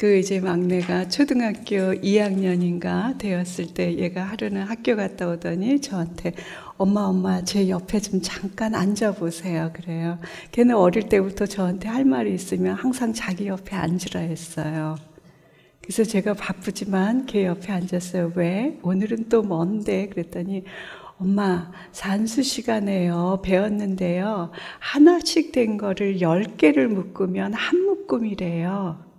이제 막내가 초등학교 2학년인가 되었을 때 얘가 하루는 학교 갔다 오더니 저한테 엄마 제 옆에 좀 잠깐 앉아보세요 그래요. 걔는 어릴 때부터 저한테 할 말이 있으면 항상 자기 옆에 앉으라 했어요. 그래서 제가 바쁘지만 걔 옆에 앉았어요. 왜? 오늘은 또 뭔데? 그랬더니 엄마 산수 시간에요 배웠는데요 하나씩 된 거를 10개를 묶으면 한 묶음이래요.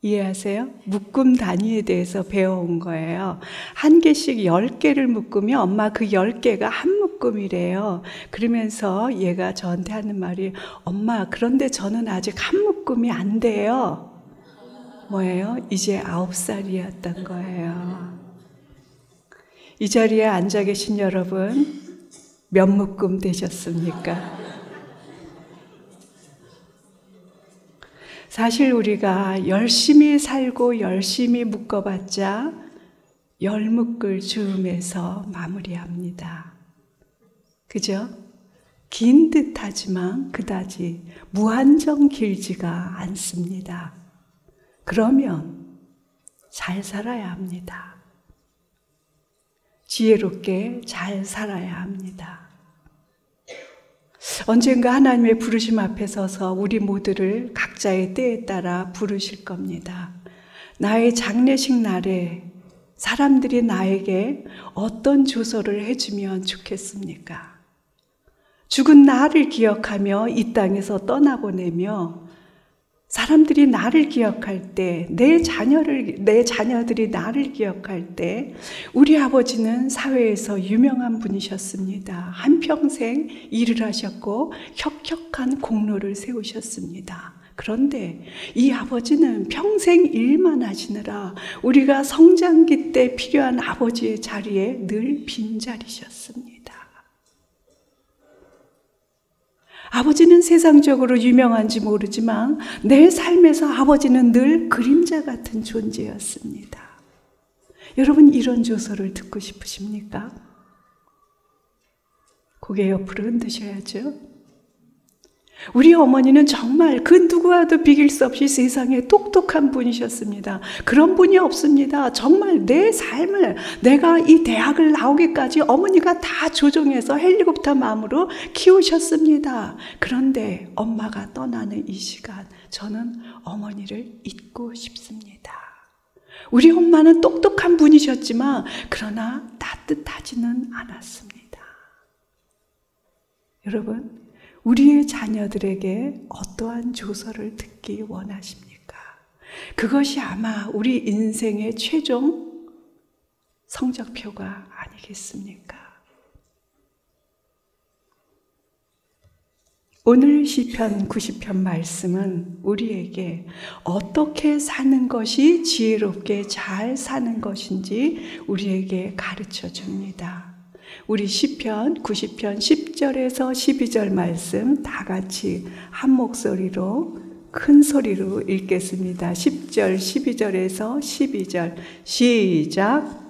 이해하세요? 묶음 단위에 대해서 배워온 거예요. 한 개씩 10개를 묶으면 엄마 그 10개가 한 묶음이래요. 그러면서 얘가 저한테 하는 말이 엄마 그런데 저는 아직 한 묶음이 안 돼요. 뭐예요? 이제 9살이었던 거예요. 이 자리에 앉아 계신 여러분 몇 묶음 되셨습니까? 사실 우리가 열심히 살고 열심히 묶어봤자 10묶을 즈음에서 마무리합니다. 그죠? 긴 듯하지만 그다지 무한정 길지가 않습니다. 그러면 잘 살아야 합니다. 지혜롭게 잘 살아야 합니다. 언젠가 하나님의 부르심 앞에 서서 우리 모두를 각자의 때에 따라 부르실 겁니다. 나의 장례식 날에 사람들이 나에게 어떤 조서를 해주면 좋겠습니까? 죽은 나를 기억하며 이 땅에서 떠나보내며 사람들이 나를 기억할 때, 내 자녀들이 나를 기억할 때, 우리 아버지는 사회에서 유명한 분이셨습니다. 한평생 일을 하셨고, 혁혁한 공로를 세우셨습니다. 그런데 이 아버지는 평생 일만 하시느라 우리가 성장기 때 필요한 아버지의 자리에 늘 빈자리셨습니다. 아버지는 세상적으로 유명한지 모르지만 내 삶에서 아버지는 늘 그림자 같은 존재였습니다. 여러분 이런 조서를 듣고 싶으십니까? 고개 옆으로 흔드셔야죠. 우리 어머니는 정말 그 누구와도 비길 수 없이 세상에 똑똑한 분이셨습니다. 그런 분이 없습니다. 정말 내 삶을 내가 이 대학을 나오기까지 어머니가 다 조종해서 헬리콥터 마음으로 키우셨습니다. 그런데 엄마가 떠나는 이 시간 저는 어머니를 잊고 싶습니다. 우리 엄마는 똑똑한 분이셨지만 그러나 따뜻하지는 않았습니다. 여러분 우리의 자녀들에게 어떠한 조서를 듣기 원하십니까? 그것이 아마 우리 인생의 최종 성적표가 아니겠습니까? 오늘 시편 90편 말씀은 우리에게 어떻게 사는 것이 지혜롭게 잘 사는 것인지 우리에게 가르쳐 줍니다. 우리 시편 90편 10절에서 12절 말씀 다 같이 한 목소리로 큰 소리로 읽겠습니다. 10절 12절에서 12절 시작.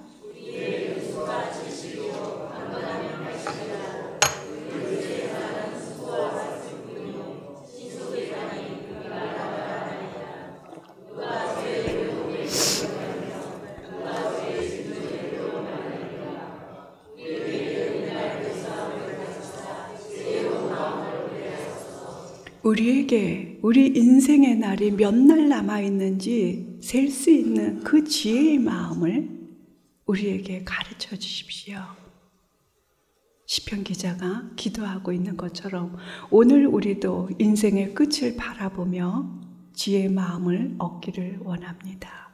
우리에게 우리 인생의 날이 몇 날 남아있는지 셀 수 있는 그 지혜의 마음을 우리에게 가르쳐 주십시오. 시편 기자가 기도하고 있는 것처럼 오늘 우리도 인생의 끝을 바라보며 지혜의 마음을 얻기를 원합니다.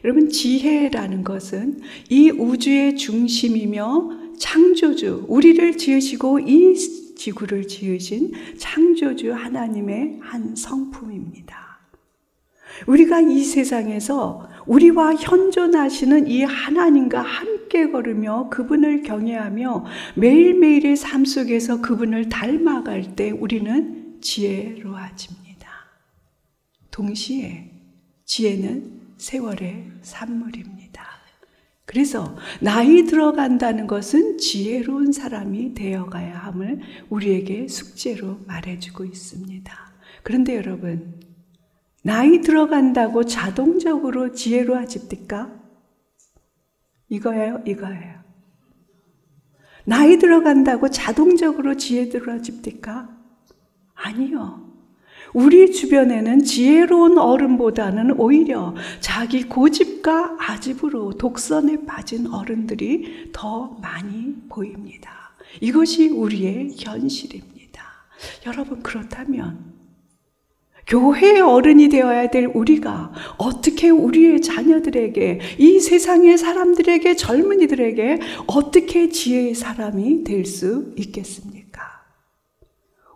여러분 지혜라는 것은 이 우주의 중심이며 창조주, 우리를 지으시고 이 지구를 지으신 창조주 하나님의 한 성품입니다. 우리가 이 세상에서 우리와 현존하시는 이 하나님과 함께 걸으며 그분을 경외하며 매일매일의 삶 속에서 그분을 닮아갈 때 우리는 지혜로워집니다. 동시에 지혜는 세월의 산물입니다. 그래서 나이 들어간다는 것은 지혜로운 사람이 되어가야 함을 우리에게 숙제로 말해주고 있습니다. 그런데 여러분, 나이 들어간다고 자동적으로 지혜로워집니까? 이거예요. 나이 들어간다고 자동적으로 지혜로워집니까? 아니요. 우리 주변에는 지혜로운 어른보다는 오히려 자기 고집과 아집으로 독선에 빠진 어른들이 더 많이 보입니다. 이것이 우리의 현실입니다. 여러분, 그렇다면 교회의 어른이 되어야 될 우리가 어떻게 우리의 자녀들에게, 이 세상의 사람들에게, 젊은이들에게 어떻게 지혜의 사람이 될 수 있겠습니까?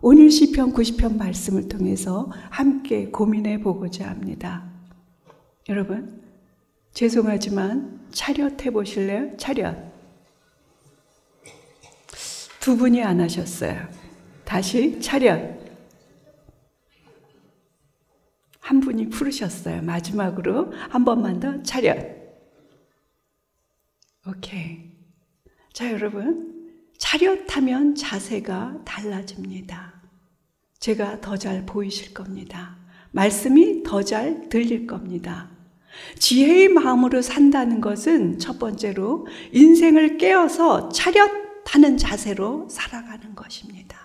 오늘 시편 90편 말씀을 통해서 함께 고민해 보고자 합니다. 여러분, 죄송하지만 차렷 해보실래요? 차렷. 두 분이 안 하셨어요. 다시 차렷. 한 분이 풀으셨어요. 마지막으로 한 번만 더 차렷. 오케이. 자, 여러분, 차렷하면 자세가 달라집니다. 제가 더 잘 보이실 겁니다. 말씀이 더 잘 들릴 겁니다. 지혜의 마음으로 산다는 것은 첫 번째로 인생을 깨어서 차렷하는 자세로 살아가는 것입니다.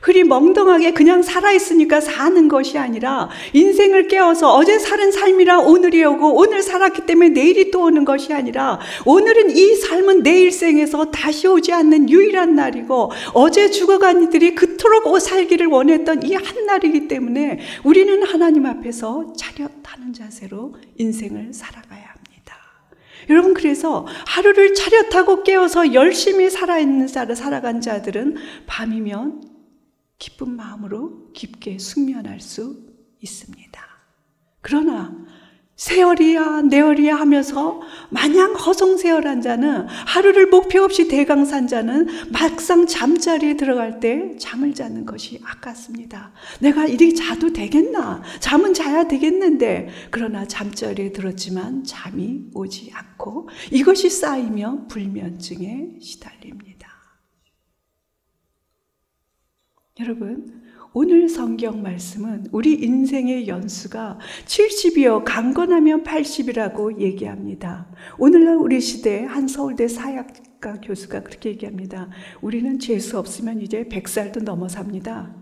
흐리 멍덩하게 그냥 살아있으니까 사는 것이 아니라 인생을 깨워서 어제 살은 삶이라 오늘이 오고 오늘 살았기 때문에 내일이 또 오는 것이 아니라 오늘은 이 삶은 내 일생에서 다시 오지 않는 유일한 날이고 어제 죽어간 이들이 그토록 살기를 원했던 이 한 날이기 때문에 우리는 하나님 앞에서 차렷하는 자세로 인생을 살아가야 합니다. 여러분, 그래서 하루를 차렷하고 깨어서 열심히 살아간 자들은 밤이면 기쁜 마음으로 깊게 숙면할 수 있습니다. 그러나 세월이야 내월이야 하면서 마냥 허송세월한 자는, 하루를 목표 없이 대강산 자는 막상 잠자리에 들어갈 때 잠을 자는 것이 아깝습니다. 내가 이렇게 자도 되겠나? 잠은 자야 되겠는데, 그러나 잠자리에 들었지만 잠이 오지 않고 이것이 쌓이며 불면증에 시달립니다. 여러분, 오늘 성경 말씀은 우리 인생의 연수가 70이요 강건하면 80이라고 얘기합니다. 오늘날 우리 시대에 한 서울대 사학과 교수가 그렇게 얘기합니다. 우리는 재수 없으면 이제 100살도 넘어 삽니다.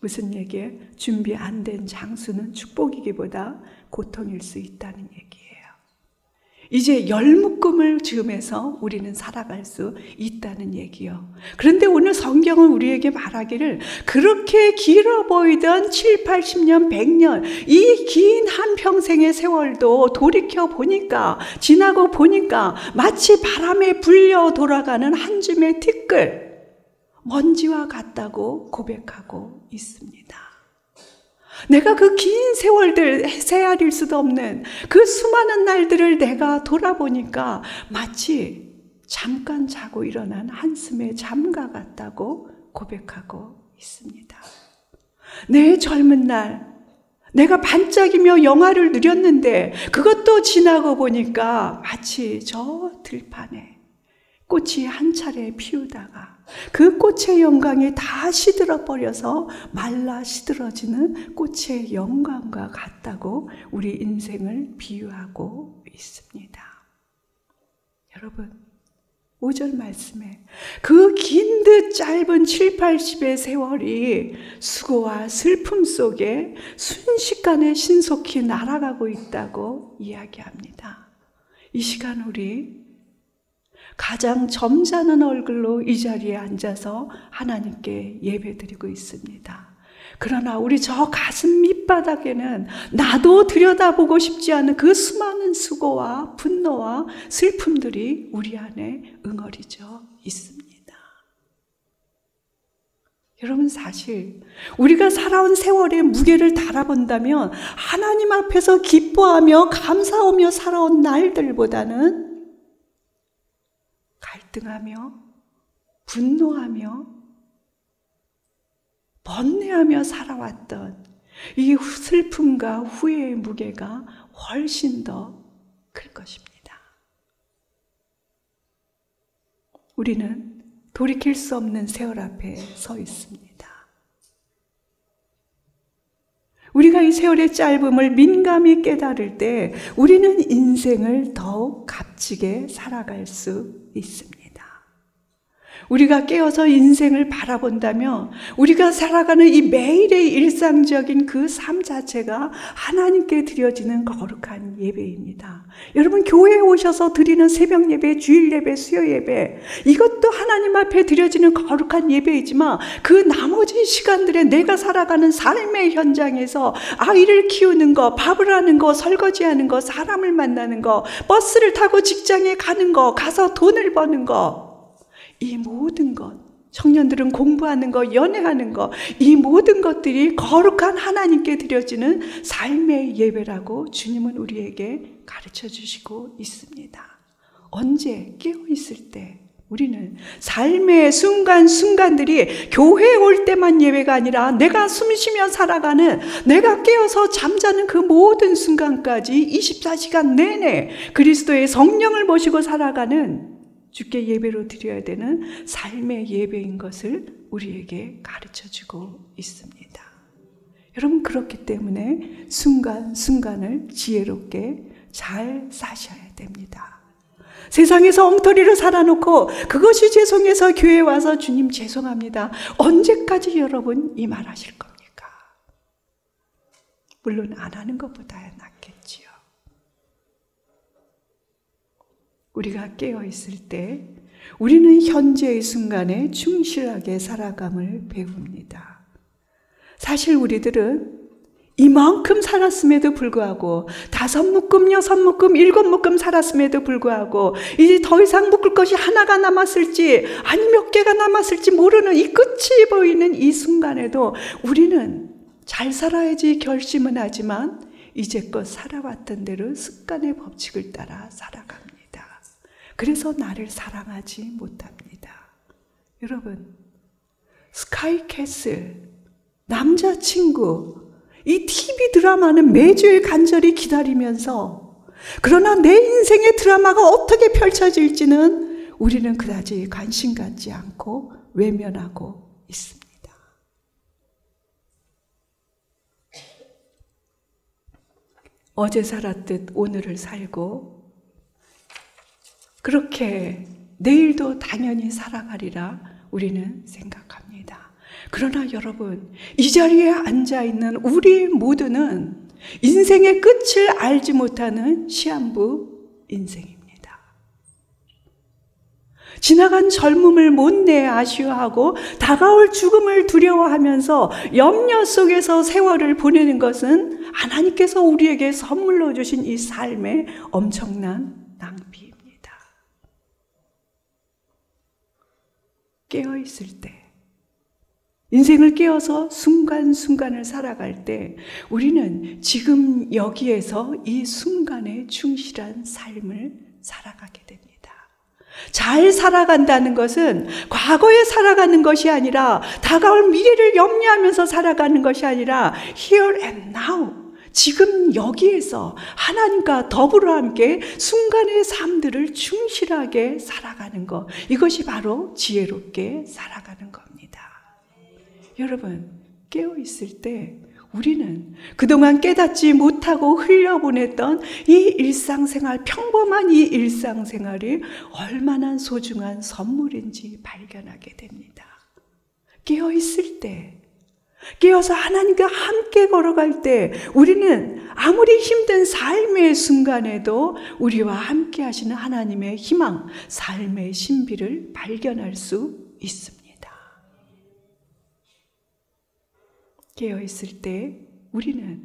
무슨 얘기예요? 준비 안 된 장수는 축복이기보다 고통일 수 있다는 얘기예요. 이제 열묶음을 지으면서 우리는 살아갈 수 있다는 얘기요. 그런데 오늘 성경은 우리에게 말하기를, 그렇게 길어 보이던 7, 80년, 100년 이 긴 한평생의 세월도 돌이켜 보니까, 지나고 보니까 마치 바람에 불려 돌아가는 한 줌의 티끌, 먼지와 같다고 고백하고 있습니다. 내가 그 긴 세월들, 헤아릴 수도 없는 그 수많은 날들을 내가 돌아보니까 마치 잠깐 자고 일어난 한숨의 잠과 같다고 고백하고 있습니다. 내 젊은 날, 내가 반짝이며 영화를 누렸는데 그것도 지나고 보니까 마치 저 들판에 꽃이 한 차례 피우다가 그 꽃의 영광이 다 시들어 버려서 말라 시들어지는 꽃의 영광과 같다고 우리 인생을 비유하고 있습니다. 여러분, 5절 말씀에 그 긴 듯 짧은 7, 80의 세월이 수고와 슬픔 속에 순식간에 신속히 날아가고 있다고 이야기합니다. 이 시간 우리 가장 점잖은 얼굴로 이 자리에 앉아서 하나님께 예배드리고 있습니다. 그러나 우리 저 가슴 밑바닥에는 나도 들여다보고 싶지 않은 그 수많은 수고와 분노와 슬픔들이 우리 안에 응어리져 있습니다. 여러분, 사실 우리가 살아온 세월의 무게를 달아본다면 하나님 앞에서 기뻐하며 감사하며 살아온 날들보다는 갈등하며 분노하며 번뇌하며 살아왔던 이 슬픔과 후회의 무게가 훨씬 더 클 것입니다. 우리는 돌이킬 수 없는 세월 앞에 서 있습니다. 우리가 이 세월의 짧음을 민감히 깨달을 때 우리는 인생을 더욱 값지게 살아갈 수 있습니다. 우리가 깨어서 인생을 바라본다면 우리가 살아가는 이 매일의 일상적인 그 삶 자체가 하나님께 드려지는 거룩한 예배입니다. 여러분, 교회에 오셔서 드리는 새벽 예배, 주일 예배, 수요 예배, 이것도 하나님 앞에 드려지는 거룩한 예배이지만 그 나머지 시간들에 내가 살아가는 삶의 현장에서 아이를 키우는 거, 밥을 하는 거, 설거지하는 거, 사람을 만나는 거, 버스를 타고 직장에 가는 거, 가서 돈을 버는 거, 이 모든 것, 청년들은 공부하는 거, 연애하는 거, 이 모든 것들이 거룩한 하나님께 드려지는 삶의 예배라고 주님은 우리에게 가르쳐 주시고 있습니다. 언제 깨어있을 때 우리는 삶의 순간순간들이 교회에 올 때만 예배가 아니라 내가 숨쉬며 살아가는, 내가 깨어서 잠자는 그 모든 순간까지 24시간 내내 그리스도의 성령을 모시고 살아가는 주께 예배로 드려야 되는 삶의 예배인 것을 우리에게 가르쳐주고 있습니다. 여러분, 그렇기 때문에 순간순간을 지혜롭게 잘 사셔야 됩니다. 세상에서 엉터리로 살아놓고 그것이 죄송해서 교회에 와서 주님 죄송합니다. 언제까지 여러분 이 말 하실 겁니까? 물론 안 하는 것보다야 낫겠지요. 우리가 깨어있을 때 우리는 현재의 순간에 충실하게 살아감을 배웁니다. 사실 우리들은 이만큼 살았음에도 불구하고 5묶음, 6묶음, 7묶음 살았음에도 불구하고 이제 더 이상 묶을 것이 하나가 남았을지 아니 몇 개가 남았을지 모르는 이 끝이 보이는 이 순간에도 우리는 잘 살아야지 결심은 하지만 이제껏 살아왔던 대로 습관의 법칙을 따라 살아갑니다. 그래서 나를 사랑하지 못합니다. 여러분, 스카이캐슬, 남자친구, 이 TV 드라마는 매주일 간절히 기다리면서, 그러나 내 인생의 드라마가 어떻게 펼쳐질지는 우리는 그다지 관심 갖지 않고 외면하고 있습니다. 어제 살았듯 오늘을 살고 그렇게 내일도 당연히 살아가리라 우리는 생각합니다. 그러나 여러분, 이 자리에 앉아있는 우리 모두는 인생의 끝을 알지 못하는 시한부 인생입니다. 지나간 젊음을 못내 아쉬워하고 다가올 죽음을 두려워하면서 염려 속에서 세월을 보내는 것은 하나님께서 우리에게 선물로 주신 이 삶의 엄청난 낭비입니다. 깨어있을 때, 인생을 깨어서 순간순간을 살아갈 때 우리는 지금 여기에서 이 순간에 충실한 삶을 살아가게 됩니다. 잘 살아간다는 것은 과거에 살아가는 것이 아니라 다가올 미래를 염려하면서 살아가는 것이 아니라 here and now, 지금 여기에서 하나님과 더불어 함께 순간의 삶들을 충실하게 살아가는 것, 이것이 바로 지혜롭게 살아가는 겁니다. 여러분, 깨어있을 때 우리는 그동안 깨닫지 못하고 흘려보냈던 이 일상생활, 평범한 이 일상생활이 얼마나 소중한 선물인지 발견하게 됩니다. 깨어있을 때, 깨어서 하나님과 함께 걸어갈 때 우리는 아무리 힘든 삶의 순간에도 우리와 함께 하시는 하나님의 희망, 삶의 신비를 발견할 수 있습니다. 깨어있을 때 우리는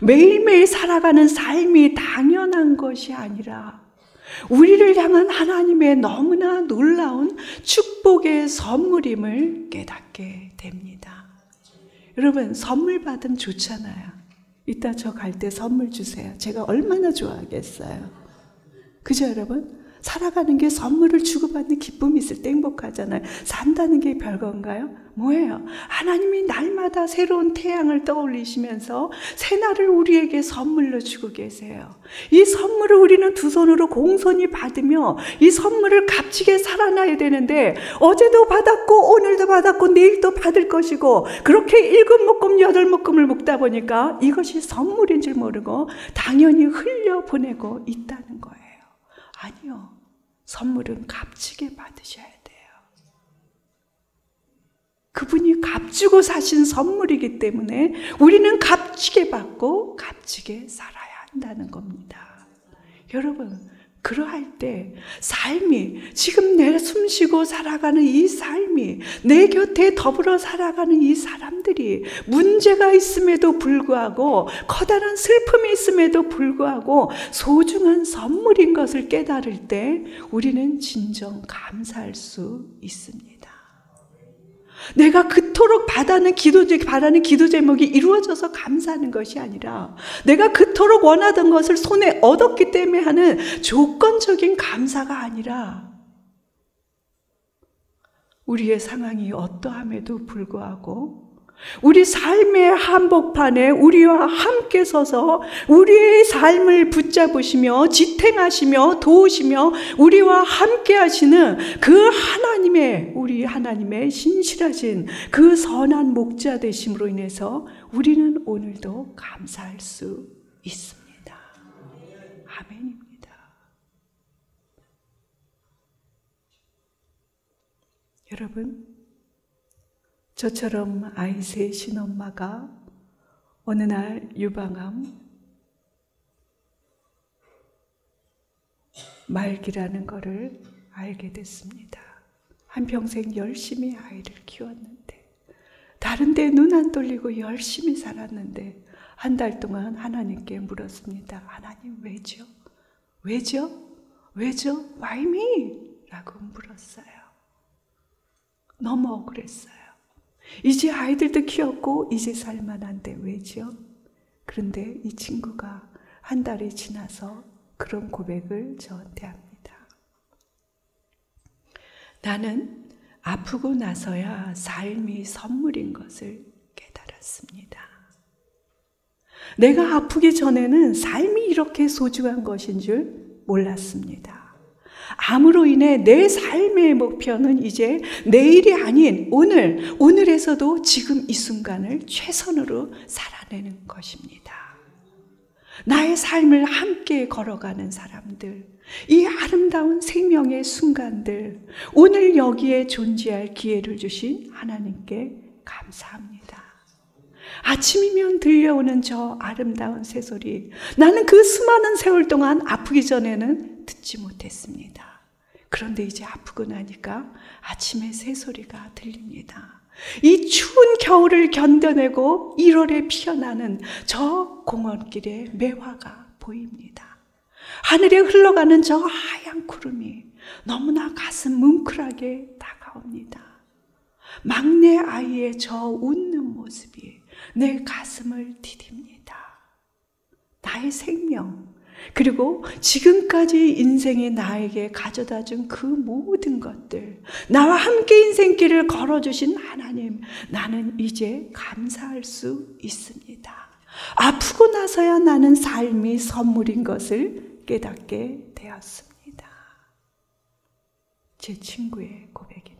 매일매일 살아가는 삶이 당연한 것이 아니라 우리를 향한 하나님의 너무나 놀라운 축복의 선물임을 깨닫게 됩니다. 여러분, 선물 받으면 좋잖아요. 이따 저 갈 때 선물 주세요. 제가 얼마나 좋아하겠어요. 그죠, 여러분? 살아가는 게 선물을 주고받는 기쁨이 있을 때 행복하잖아요. 산다는 게 별건가요? 뭐예요? 하나님이 날마다 새로운 태양을 떠올리시면서 새날을 우리에게 선물로 주고 계세요. 이 선물을 우리는 두 손으로 공손히 받으며 이 선물을 값지게 살아나야 되는데, 어제도 받았고 오늘도 받았고 내일도 받을 것이고, 그렇게 7묶음 8묶음을 묶다 보니까 이것이 선물인 줄 모르고 당연히 흘려보내고 있다는 거예요. 아니요. 선물은 값지게 받으셔야 돼요. 그분이 값주고 사신 선물이기 때문에 우리는 값지게 받고 값지게 살아야 한다는 겁니다. 여러분, 그러할 때 삶이, 지금 내 숨쉬고 살아가는 이 삶이, 내 곁에 더불어 살아가는 이 사람들이 문제가 있음에도 불구하고, 커다란 슬픔이 있음에도 불구하고 소중한 선물인 것을 깨달을 때 우리는 진정 감사할 수 있습니다. 내가 그토록 바라는 기도 제목이 이루어져서 감사하는 것이 아니라, 내가 그토록 원하던 것을 손에 얻었기 때문에 하는 조건적인 감사가 아니라, 우리의 상황이 어떠함에도 불구하고 우리 삶의 한복판에 우리와 함께 서서 우리의 삶을 붙잡으시며 지탱하시며 도우시며 우리와 함께 하시는 그 하나님의, 우리 하나님의 신실하신 그 선한 목자 되심으로 인해서 우리는 오늘도 감사할 수 있습니다. 아멘입니다. 여러분, 저처럼 아이 셋인 엄마가 어느 날 유방암 말기라는 것을 알게 됐습니다. 한평생 열심히 아이를 키웠는데, 다른 데 눈 안 돌리고 열심히 살았는데, 한 달 동안 하나님께 물었습니다. 하나님, 왜죠? 왜죠? 왜죠? Why me? 라고 물었어요. 너무 억울했어요. 이제 아이들도 키웠고 이제 살만한데 왜죠? 그런데 이 친구가 한 달이 지나서 그런 고백을 저한테 합니다. 나는 아프고 나서야 삶이 선물인 것을 깨달았습니다. 내가 아프기 전에는 삶이 이렇게 소중한 것인 줄 몰랐습니다. 암으로 인해 내 삶의 목표는 이제 내일이 아닌 오늘에서도 지금 이 순간을 최선으로 살아내는 것입니다. 나의 삶을 함께 걸어가는 사람들, 이 아름다운 생명의 순간들, 오늘 여기에 존재할 기회를 주신 하나님께 감사합니다. 아침이면 들려오는 저 아름다운 새소리, 나는 그 수많은 세월 동안 아프기 전에는 듣지 못했습니다. 그런데 이제 아프고 나니까 아침에 새소리가 들립니다. 이 추운 겨울을 견뎌내고 1월에 피어나는 저 공원길에 매화가 보입니다. 하늘에 흘러가는 저 하얀 구름이 너무나 가슴 뭉클하게 다가옵니다. 막내 아이의 저 웃는 모습이 내 가슴을 디딥니다. 나의 생명, 그리고 지금까지 인생이 나에게 가져다 준 그 모든 것들, 나와 함께 인생길을 걸어주신 하나님, 나는 이제 감사할 수 있습니다. 아프고 나서야 나는 삶이 선물인 것을 깨닫게 되었습니다. 제 친구의 고백입니다.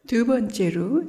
두 번째로,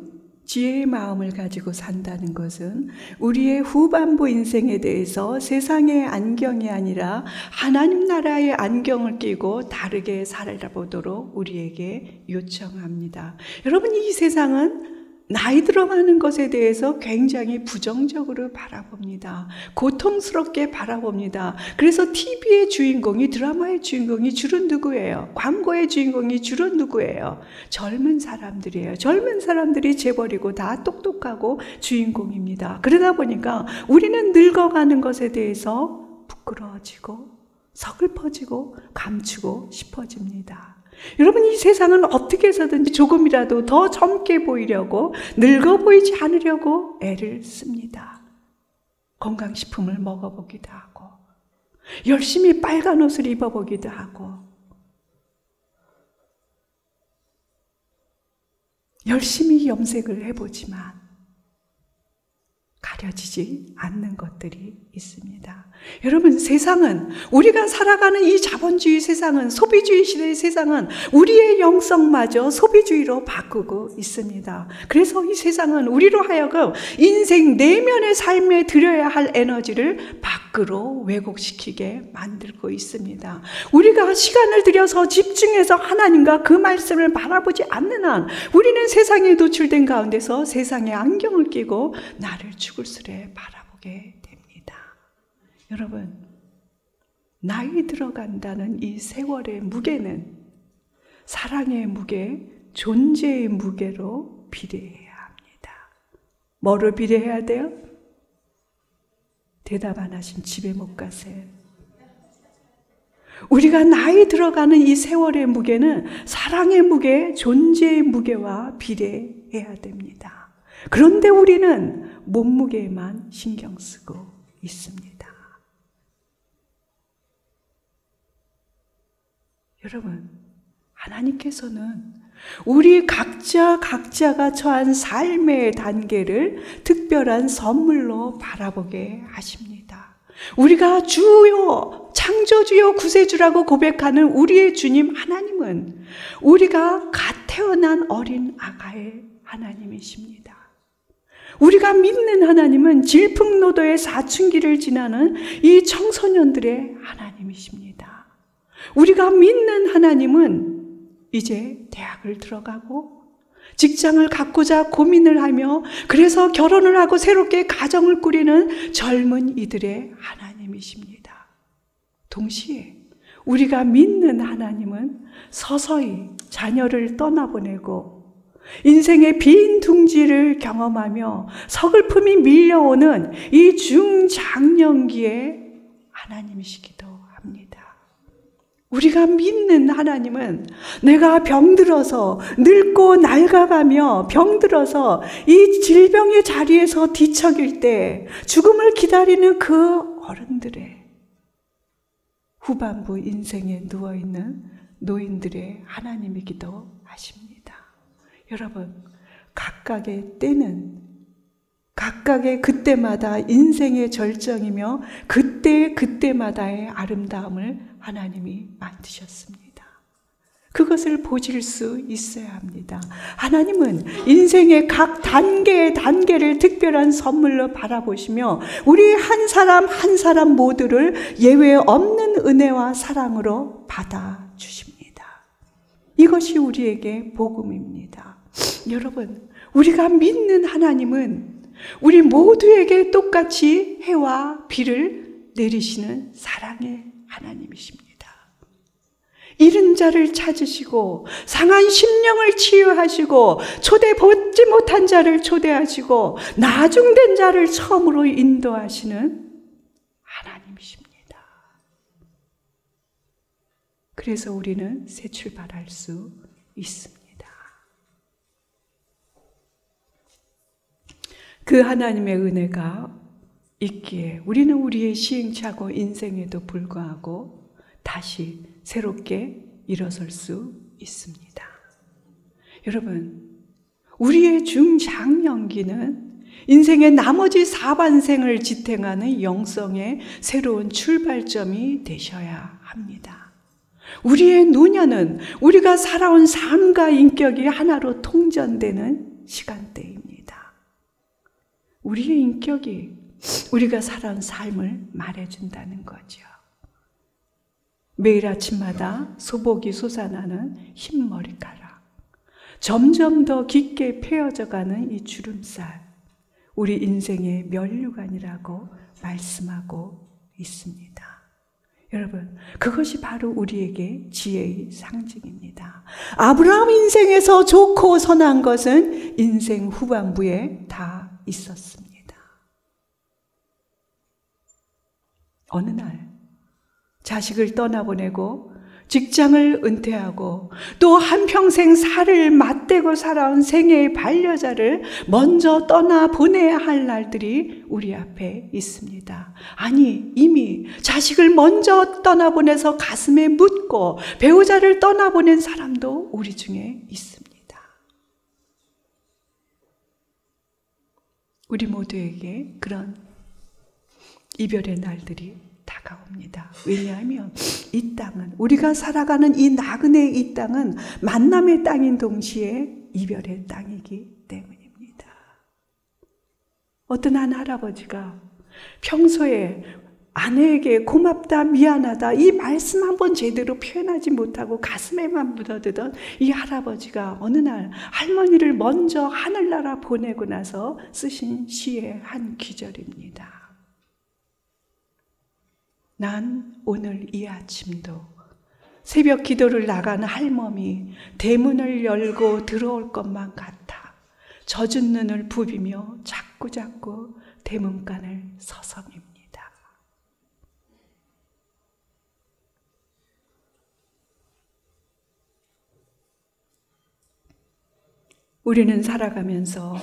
지혜의 마음을 가지고 산다는 것은 우리의 후반부 인생에 대해서 세상의 안경이 아니라 하나님 나라의 안경을 끼고 다르게 살아보도록 우리에게 요청합니다. 여러분, 이 세상은 나이 들어가는 것에 대해서 굉장히 부정적으로 바라봅니다. 고통스럽게 바라봅니다. 그래서 TV의 주인공이, 드라마의 주인공이 주로 누구예요? 광고의 주인공이 주로 누구예요? 젊은 사람들이에요. 젊은 사람들이 재벌이고 다 똑똑하고 주인공입니다. 그러다 보니까 우리는 늙어가는 것에 대해서 부끄러워지고 서글퍼지고 감추고 싶어집니다. 여러분, 이 세상은 어떻게 해서든지 조금이라도 더 젊게 보이려고, 늙어 보이지 않으려고 애를 씁니다. 건강식품을 먹어보기도 하고, 열심히 빨간 옷을 입어보기도 하고, 열심히 염색을 해보지만 가려지지 않는 것들이 있습니다. 여러분, 세상은, 우리가 살아가는 이 자본주의 세상은, 소비주의 시대의 세상은 우리의 영성마저 소비주의로 바꾸고 있습니다. 그래서 이 세상은 우리로 하여금 인생 내면의 삶에 들여야 할 에너지를 밖으로 왜곡시키게 만들고 있습니다. 우리가 시간을 들여서 집중해서 하나님과 그 말씀을 바라보지 않는 한 우리는 세상에 노출된 가운데서 세상의 안경을 끼고 나를 죽을수래 바라보게 됩니다. 여러분, 나이 들어간다는 이 세월의 무게는 사랑의 무게, 존재의 무게로 비례해야 합니다. 뭐로 비례해야 돼요? 대답 안 하신 집에 못 가세요. 우리가 나이 들어가는 이 세월의 무게는 사랑의 무게, 존재의 무게와 비례해야 됩니다. 그런데 우리는 몸무게에만 신경 쓰고 있습니다. 여러분, 하나님께서는 우리 각자가 처한 삶의 단계를 특별한 선물로 바라보게 하십니다. 우리가 주요, 창조주요, 구세주라고 고백하는 우리의 주님 하나님은 우리가 갓 태어난 어린 아가의 하나님이십니다. 우리가 믿는 하나님은 질풍노도의 사춘기를 지나는 이 청소년들의 하나님이십니다. 우리가 믿는 하나님은 이제 대학을 들어가고 직장을 갖고자 고민을 하며 그래서 결혼을 하고 새롭게 가정을 꾸리는 젊은 이들의 하나님이십니다. 동시에 우리가 믿는 하나님은 서서히 자녀를 떠나보내고 인생의 빈 둥지를 경험하며 서글픔이 밀려오는 이 중장년기의 하나님이시기도 합니다. 우리가 믿는 하나님은 내가 병들어서 늙고 낡아가며 병들어서 이 질병의 자리에서 뒤척일 때 죽음을 기다리는 그 어른들의 후반부 인생에 누워있는 노인들의 하나님이기도 하십니다. 여러분, 각각의 때는 각각의 그때마다 인생의 절정이며 그때마다의 아름다움을 하나님이 만드셨습니다. 그것을 보실 수 있어야 합니다. 하나님은 인생의 각 단계를 특별한 선물로 바라보시며 우리 한 사람 한 사람 모두를 예외 없는 은혜와 사랑으로 받아주십니다. 이것이 우리에게 복음입니다. 여러분, 우리가 믿는 하나님은 우리 모두에게 똑같이 해와 비를 내리시는 사랑의 하나님이십니다. 잃은 자를 찾으시고 상한 심령을 치유하시고 초대받지 못한 자를 초대하시고 나중된 자를 처음으로 인도하시는 하나님이십니다. 그래서 우리는 새 출발할 수 있습니다. 그 하나님의 은혜가 있기에 우리는 우리의 시행착오 인생에도 불구하고 다시 새롭게 일어설 수 있습니다. 여러분, 우리의 중장년기는 인생의 나머지 사반생을 지탱하는 영성의 새로운 출발점이 되셔야 합니다. 우리의 노년은 우리가 살아온 삶과 인격이 하나로 통전되는 시간대입니다. 우리의 인격이 우리가 살아온 삶을 말해준다는 거죠. 매일 아침마다 소복이 솟아나는 흰 머리카락, 점점 더 깊게 패어져가는 이 주름살, 우리 인생의 면류관이라고 말씀하고 있습니다. 여러분, 그것이 바로 우리에게 지혜의 상징입니다. 아브라함 인생에서 좋고 선한 것은 인생 후반부에 다 있었습니다. 어느 날 자식을 떠나보내고 직장을 은퇴하고 또 한평생 살을 맞대고 살아온 생애의 반려자를 먼저 떠나보내야 할 날들이 우리 앞에 있습니다. 아니, 이미 자식을 먼저 떠나보내서 가슴에 묻고 배우자를 떠나보낸 사람도 우리 중에 있습니다. 우리 모두에게 그런 이별의 날들이 다가옵니다. 왜냐하면 이 땅은, 우리가 살아가는 이 나그네 이 땅은 만남의 땅인 동시에 이별의 땅이기 때문입니다. 어떤 한 할아버지가 평소에 아내에게 고맙다, 미안하다 이 말씀 한번 제대로 표현하지 못하고 가슴에만 묻어두던 이 할아버지가 어느 날 할머니를 먼저 하늘나라 보내고 나서 쓰신 시의 한 구절입니다. 난 오늘 이 아침도 새벽 기도를 나가는 할멈이 대문을 열고 들어올 것만 같아 젖은 눈을 부비며 자꾸자꾸 대문간을 서성입니다. 우리는 살아가면서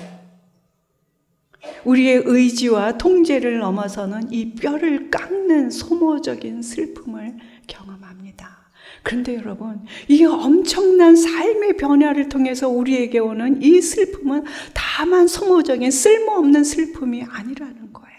우리의 의지와 통제를 넘어서는 이 뼈를 깎는 소모적인 슬픔을 경험합니다. 그런데 여러분, 이 엄청난 삶의 변화를 통해서 우리에게 오는 이 슬픔은 다만 소모적인 쓸모없는 슬픔이 아니라는 거예요.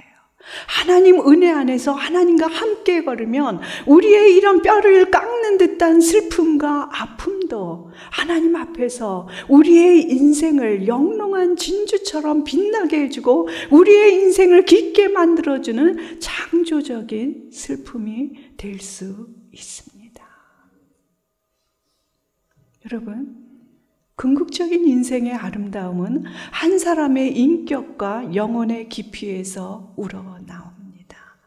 하나님 은혜 안에서 하나님과 함께 걸으면 우리의 이런 뼈를 깎는 듯한 슬픔과 아픔도 하나님 앞에서 우리의 인생을 영롱한 진주처럼 빛나게 해주고 우리의 인생을 깊게 만들어주는 창조적인 슬픔이 될 수 있습니다. 여러분, 궁극적인 인생의 아름다움은 한 사람의 인격과 영혼의 깊이에서 우러나옵니다.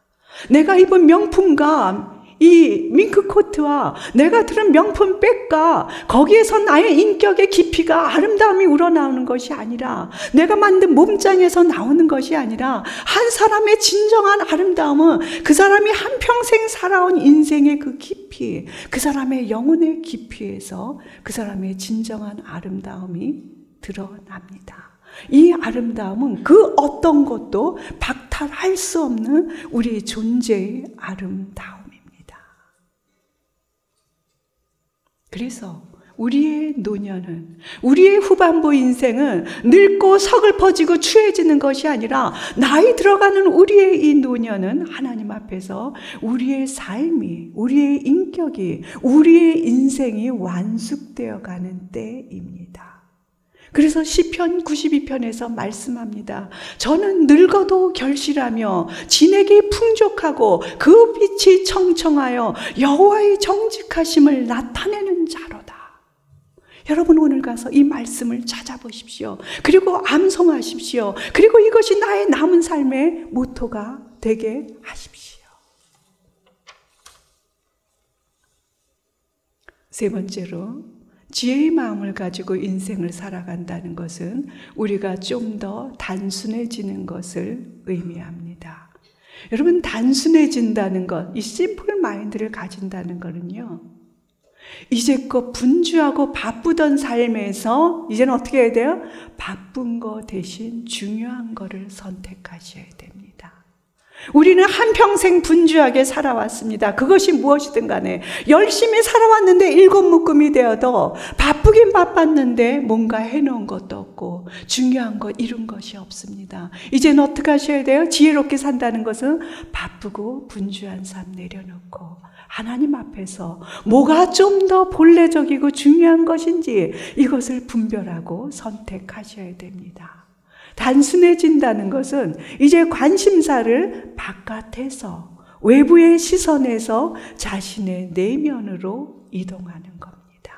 내가 입은 명품과 이 밍크코트와 내가 들은 명품 백과 거기에서 나의 인격의 깊이가 아름다움이 우러나오는 것이 아니라 내가 만든 몸짱에서 나오는 것이 아니라 한 사람의 진정한 아름다움은 그 사람이 한평생 살아온 인생의 그 깊이, 그 사람의 영혼의 깊이에서 그 사람의 진정한 아름다움이 드러납니다. 이 아름다움은 그 어떤 것도 박탈할 수 없는 우리 존재의 아름다움입니다. 그래서 우리의 노년은, 우리의 후반부 인생은 늙고 서글퍼지고 추해지는 것이 아니라 나이 들어가는 우리의 이 노년은 하나님 앞에서 우리의 삶이, 우리의 인격이, 우리의 인생이 완숙되어 가는 때입니다. 그래서 시편 92편에서 말씀합니다. 저는 늙어도 결실하며 진액이 풍족하고 그 빛이 청청하여 여호와의 정직하심을 나타내는 자로다. 여러분, 오늘 가서 이 말씀을 찾아보십시오. 그리고 암송하십시오. 그리고 이것이 나의 남은 삶의 모토가 되게 하십시오. 세 번째로, 지혜의 마음을 가지고 인생을 살아간다는 것은 우리가 좀 더 단순해지는 것을 의미합니다. 여러분, 단순해진다는 것, 이 심플 마인드를 가진다는 것은요, 이제껏 분주하고 바쁘던 삶에서 이제는 어떻게 해야 돼요? 바쁜 거 대신 중요한 거를 선택하셔야 됩니다. 우리는 한평생 분주하게 살아왔습니다. 그것이 무엇이든 간에 열심히 살아왔는데 일곱 묶음이 되어도 바쁘긴 바빴는데 뭔가 해놓은 것도 없고 중요한 것 이룬 것이 없습니다. 이제는 어떻게 하셔야 돼요? 지혜롭게 산다는 것은 바쁘고 분주한 삶 내려놓고 하나님 앞에서 뭐가 좀 더 본래적이고 중요한 것인지 이것을 분별하고 선택하셔야 됩니다. 단순해진다는 것은 이제 관심사를 바깥에서, 외부의 시선에서 자신의 내면으로 이동하는 겁니다.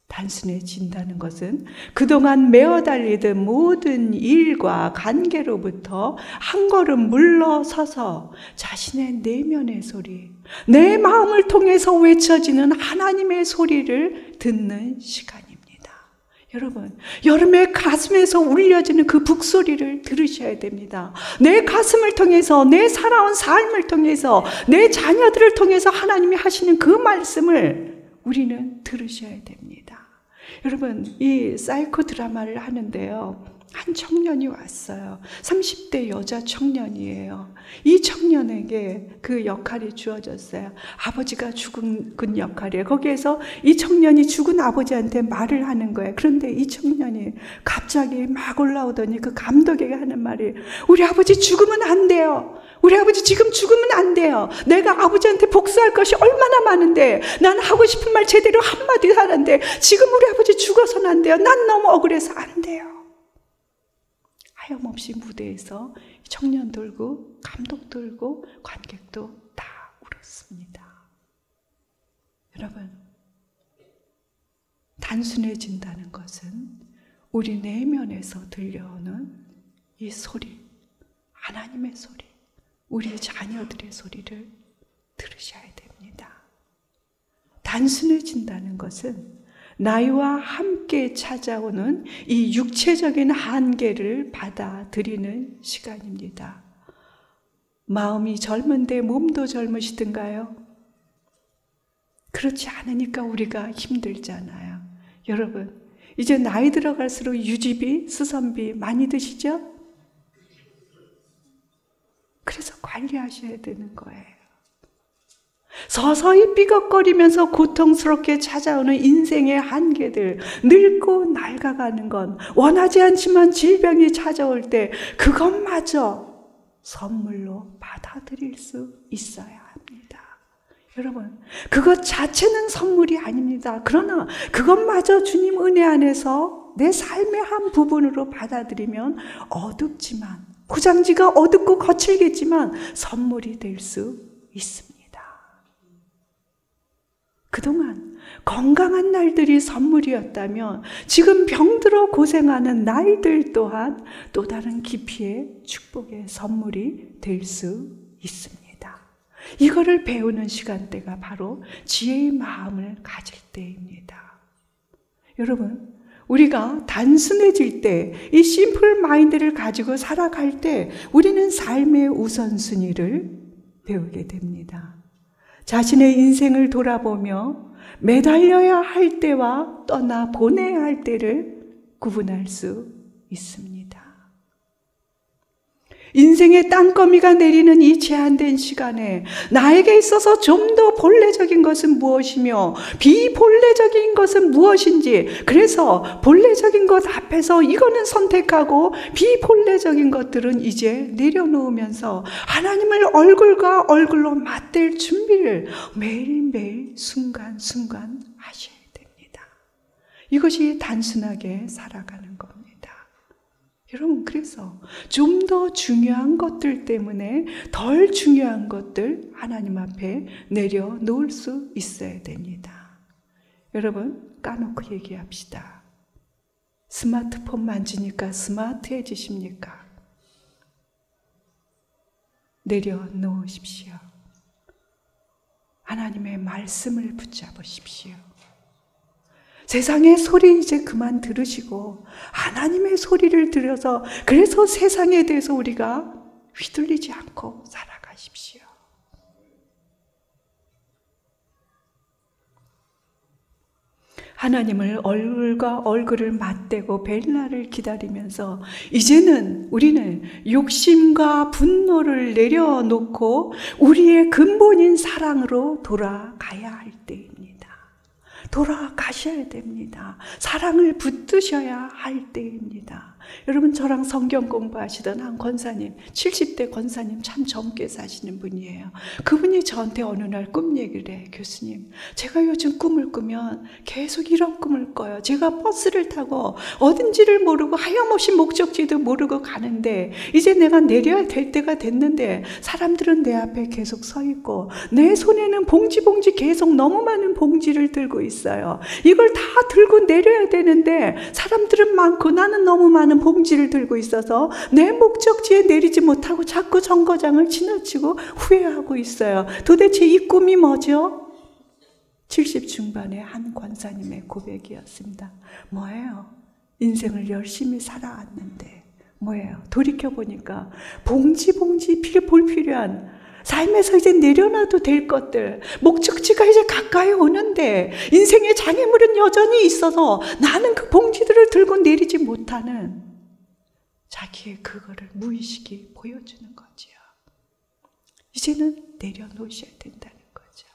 단순해진다는 것은 그동안 메어달리던 모든 일과 관계로부터 한 걸음 물러서서 자신의 내면의 소리, 내 마음을 통해서 외쳐지는 하나님의 소리를 듣는 시간입니다. 여러분, 여름에 가슴에서 울려지는 그 북소리를 들으셔야 됩니다. 내 가슴을 통해서, 내 살아온 삶을 통해서, 내 자녀들을 통해서 하나님이 하시는 그 말씀을 우리는 들으셔야 됩니다. 여러분, 이 사이코 드라마를 하는데요, 한 청년이 왔어요. 30대 여자 청년이에요. 이 청년에게 그 역할이 주어졌어요. 아버지가 죽은 역할이에요. 거기에서 이 청년이 죽은 아버지한테 말을 하는 거예요. 그런데 이 청년이 갑자기 막 올라오더니 그 감독에게 하는 말이, 우리 아버지 죽으면 안 돼요. 우리 아버지 지금 죽으면 안 돼요. 내가 아버지한테 복수할 것이 얼마나 많은데, 난 하고 싶은 말 제대로 한마디 하는데 지금 우리 아버지 죽어서는 안 돼요. 난 너무 억울해서 안 돼요. 하염없이 무대에서 청년 들고 감독 들고 관객도 다 울었습니다. 여러분, 단순해진다는 것은 우리 내면에서 들려오는 이 소리, 하나님의 소리, 우리 자녀들의 소리를 들으셔야 됩니다. 단순해진다는 것은 나이와 함께 찾아오는 이 육체적인 한계를 받아들이는 시간입니다. 마음이 젊은데 몸도 젊으시던가요? 그렇지 않으니까 우리가 힘들잖아요. 여러분, 이제 나이 들어갈수록 유지비, 수선비 많이 드시죠? 그래서 관리하셔야 되는 거예요. 서서히 삐걱거리면서 고통스럽게 찾아오는 인생의 한계들, 늙고 낡아가는 건, 원하지 않지만 질병이 찾아올 때 그것마저 선물로 받아들일 수 있어야 합니다. 여러분, 그것 자체는 선물이 아닙니다. 그러나 그것마저 주님 은혜 안에서 내 삶의 한 부분으로 받아들이면 어둡지만, 포장지가 어둡고 거칠겠지만 선물이 될 수 있습니다. 그동안 건강한 날들이 선물이었다면 지금 병들어 고생하는 날들 또한 또 다른 깊이의 축복의 선물이 될 수 있습니다. 이거를 배우는 시간대가 바로 지혜의 마음을 가질 때입니다. 여러분, 우리가 단순해질 때, 이 심플 마인드를 가지고 살아갈 때 우리는 삶의 우선순위를 배우게 됩니다. 자신의 인생을 돌아보며 매달려야 할 때와 떠나 보내야 할 때를 구분할 수 있습니다. 인생의 땅거미가 내리는 이 제한된 시간에 나에게 있어서 좀 더 본래적인 것은 무엇이며 비본래적인 것은 무엇인지, 그래서 본래적인 것 앞에서 이거는 선택하고 비본래적인 것들은 이제 내려놓으면서 하나님을 얼굴과 얼굴로 맞댈 준비를 매일매일 순간순간 하셔야 됩니다. 이것이 단순하게 살아가는 겁니다. 여러분, 그래서 좀 더 중요한 것들 때문에 덜 중요한 것들 하나님 앞에 내려놓을 수 있어야 됩니다. 여러분, 까놓고 얘기합시다. 스마트폰 만지니까 스마트해지십니까? 내려놓으십시오. 하나님의 말씀을 붙잡으십시오. 세상의 소리 이제 그만 들으시고 하나님의 소리를 들어서, 그래서 세상에 대해서 우리가 휘둘리지 않고 살아가십시오. 하나님을 얼굴과 얼굴을 맞대고 뵐 날을 기다리면서 이제는 우리는 욕심과 분노를 내려놓고 우리의 근본인 사랑으로 돌아가야 할 때입니다. 돌아가셔야 됩니다. 사랑을 붙드셔야 할 때입니다. 여러분, 저랑 성경 공부하시던 한 권사님, 70대 권사님, 참 젊게 사시는 분이에요. 그분이 저한테 어느 날 꿈 얘기를 해. 교수님, 제가 요즘 꿈을 꾸면 계속 이런 꿈을 꿔요. 제가 버스를 타고 어딘지를 모르고 하염없이 목적지도 모르고 가는데 이제 내가 내려야 될 때가 됐는데 사람들은 내 앞에 계속 서 있고 내 손에는 봉지 계속 너무 많은 봉지를 들고 있어요. 이걸 다 들고 내려야 되는데 사람들은 많고 나는 너무 많은 봉지를 들고 있어서 내 목적지에 내리지 못하고 자꾸 정거장을 지나치고 후회하고 있어요. 도대체 이 꿈이 뭐죠? 70 중반의 한 권사님의 고백이었습니다. 뭐예요? 인생을 열심히 살아왔는데 뭐예요? 돌이켜보니까 봉지 불필요한 삶에서 이제 내려놔도 될 것들, 목적지가 이제 가까이 오는데 인생의 장애물은 여전히 있어서 나는 그 봉지들을 들고 내리지 못하는 자기의 그거를 무의식이 보여주는 거지요. 이제는 내려놓으셔야 된다는 거죠.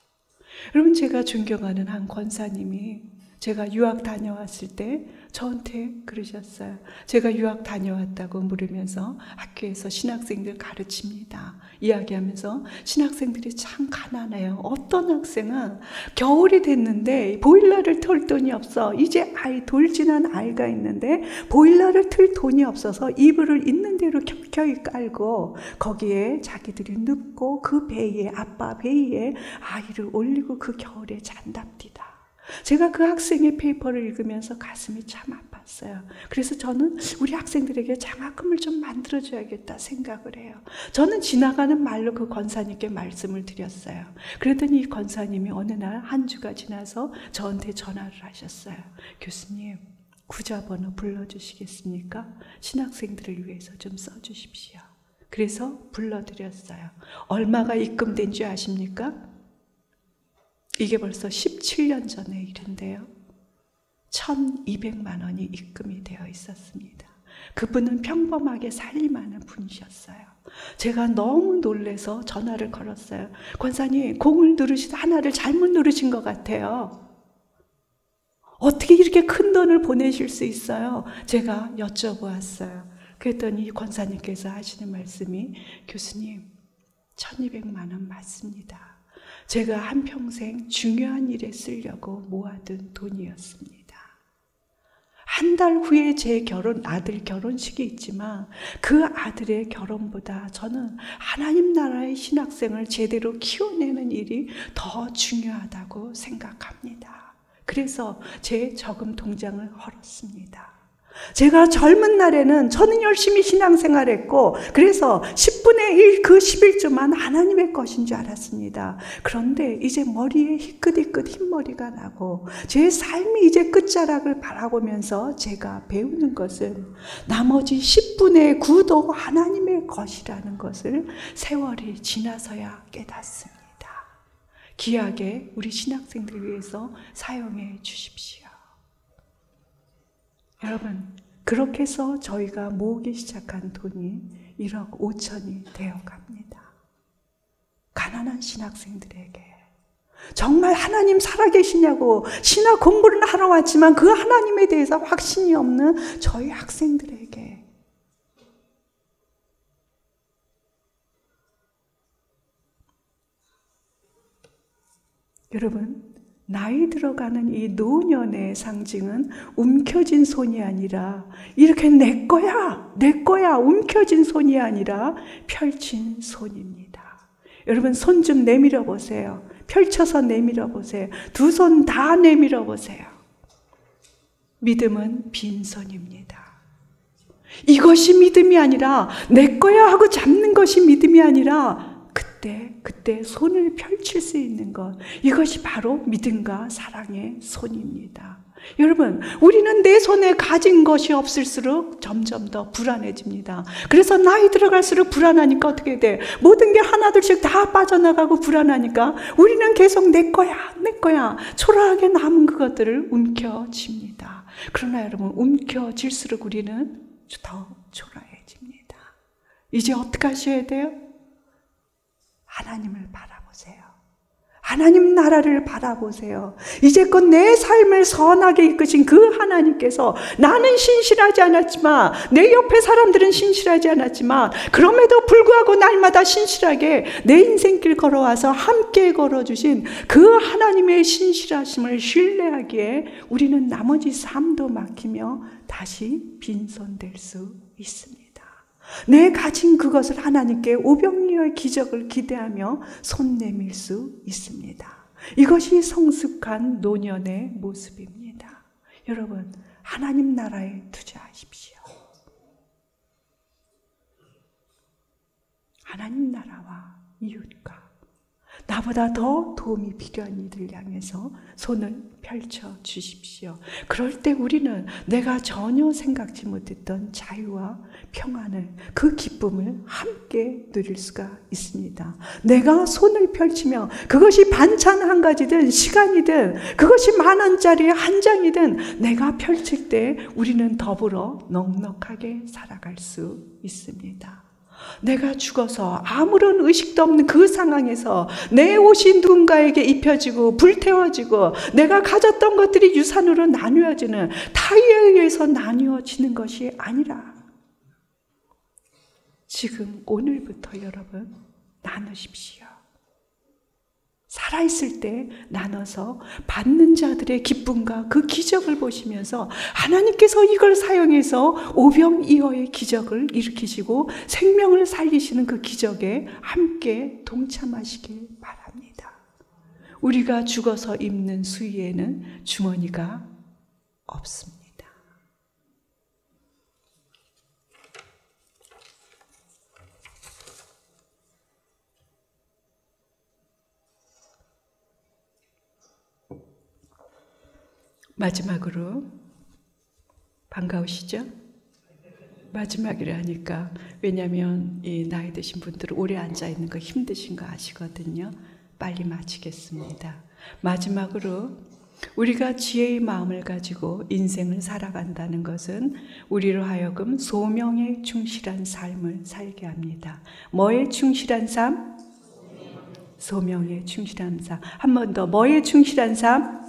여러분, 제가 존경하는 한 권사님이 제가 유학 다녀왔을 때 저한테 그러셨어요. 제가 유학 다녀왔다고 물으면서 학교에서 신학생들 가르칩니다. 이야기하면서 신학생들이 참 가난해요. 어떤 학생은 겨울이 됐는데 보일러를 틀 돈이 없어. 이제 돌 지난 아이가 있는데 보일러를 틀 돈이 없어서 이불을 있는 대로 켜켜이 깔고 거기에 자기들이 눕고 그 베이에, 아빠 베이에 아이를 올리고 그 겨울에 잔답디다. 제가 그 학생의 페이퍼를 읽으면서 가슴이 참 아팠어요. 그래서 저는 우리 학생들에게 장학금을 좀 만들어줘야겠다 생각을 해요. 저는 지나가는 말로 그 권사님께 말씀을 드렸어요. 그랬더니 이 권사님이 어느 날 한 주가 지나서 저한테 전화를 하셨어요. 교수님, 구좌번호 불러주시겠습니까? 신학생들을 위해서 좀 써주십시오. 그래서 불러드렸어요. 얼마가 입금된 줄 아십니까? 이게 벌써 17년 전의 일인데요. 1,200만 원이 입금이 되어 있었습니다. 그분은 평범하게 살림하는 분이셨어요. 제가 너무 놀라서 전화를 걸었어요. 권사님, 공을 누르시다 하나를 잘못 누르신 것 같아요. 어떻게 이렇게 큰 돈을 보내실 수 있어요? 제가 여쭤보았어요. 그랬더니 권사님께서 하시는 말씀이, 교수님, 1,200만 원 맞습니다. 제가 한평생 중요한 일에 쓰려고 모아둔 돈이었습니다. 한 달 후에 제 아들 결혼식이 있지만 그 아들의 결혼보다 저는 하나님 나라의 신학생을 제대로 키워내는 일이 더 중요하다고 생각합니다. 그래서 제 저금 통장을 헐었습니다. 제가 젊은 날에는 저는 열심히 신앙생활했고 그래서 10분의 1 그 11조만 하나님의 것인 줄 알았습니다. 그런데 이제 머리에 희끗희끗 흰머리가 나고 제 삶이 이제 끝자락을 바라보면서 제가 배우는 것은 나머지 10분의 9도 하나님의 것이라는 것을 세월이 지나서야 깨닫습니다. 귀하게 우리 신학생들을 위해서 사용해 주십시오. 여러분, 그렇게 해서 저희가 모으기 시작한 돈이 1억 5천이 되어갑니다. 가난한 신학생들에게 정말 하나님 살아계시냐고 신학 공부를 하러 왔지만 그 하나님에 대해서 확신이 없는 저희 학생들에게 여러분, 나이 들어가는 이 노년의 상징은 움켜진 손이 아니라 이렇게 내 거야 움켜진 손이 아니라 펼친 손입니다. 여러분, 손 좀 내밀어 보세요. 펼쳐서 내밀어 보세요. 두 손 다 내밀어 보세요. 믿음은 빈손입니다. 이것이 믿음이 아니라 내 거야 하고 잡는 것이 믿음이 아니라 그때 손을 펼칠 수 있는 것, 이것이 바로 믿음과 사랑의 손입니다. 여러분, 우리는 내 손에 가진 것이 없을수록 점점 더 불안해집니다. 그래서 나이 들어갈수록 불안하니까 어떻게 돼? 모든 게 하나둘씩 다 빠져나가고 불안하니까 우리는 계속 내 거야 초라하게 남은 그것들을 움켜쥡니다. 그러나 여러분, 움켜쥘수록 우리는 더 초라해집니다. 이제 어떻게 하셔야 돼요? 하나님을 바라보세요. 하나님 나라를 바라보세요. 이제껏 내 삶을 선하게 이끄신 그 하나님께서 나는 신실하지 않았지만 내 옆에 사람들은 신실하지 않았지만 그럼에도 불구하고 날마다 신실하게 내 인생길 걸어와서 함께 걸어주신 그 하나님의 신실하심을 신뢰하기에 우리는 나머지 삶도 막히며 다시 빈손될 수 있습니다. 내 가진 그것을 하나님께 오병이어의 기적을 기대하며 손 내밀 수 있습니다. 이것이 성숙한 노년의 모습입니다. 여러분, 하나님 나라에 투자하십시오. 하나님 나라와 이웃과 나보다 더 도움이 필요한 이들을 향해서 손을 펼쳐 주십시오. 그럴 때 우리는 내가 전혀 생각지 못했던 자유와 평안을, 그 기쁨을 함께 누릴 수가 있습니다. 내가 손을 펼치며 그것이 반찬 한 가지든 시간이든 그것이 10,000원짜리 한 장이든 내가 펼칠 때 우리는 더불어 넉넉하게 살아갈 수 있습니다. 내가 죽어서 아무런 의식도 없는 그 상황에서 내 옷이 누군가에게 입혀지고 불태워지고 내가 가졌던 것들이 유산으로 나누어지는 타의에 의해서 나누어지는 것이 아니라 지금 오늘부터 여러분 나누십시오. 살아있을 때 나눠서 받는 자들의 기쁨과 그 기적을 보시면서 하나님께서 이걸 사용해서 오병이어의 기적을 일으키시고 생명을 살리시는 그 기적에 함께 동참하시길 바랍니다. 우리가 죽어서 입는 수의에는 주머니가 없습니다. 마지막으로 반가우시죠? 마지막이라 하니까 왜냐하면 이 나이 드신 분들은 오래 앉아있는 거 힘드신 거 아시거든요. 빨리 마치겠습니다. 마지막으로 우리가 지혜의 마음을 가지고 인생을 살아간다는 것은 우리로 하여금 소명에 충실한 삶을 살게 합니다. 뭐에 충실한 삶? 소명에 충실한 삶. 한 번 더. 뭐에 충실한 삶?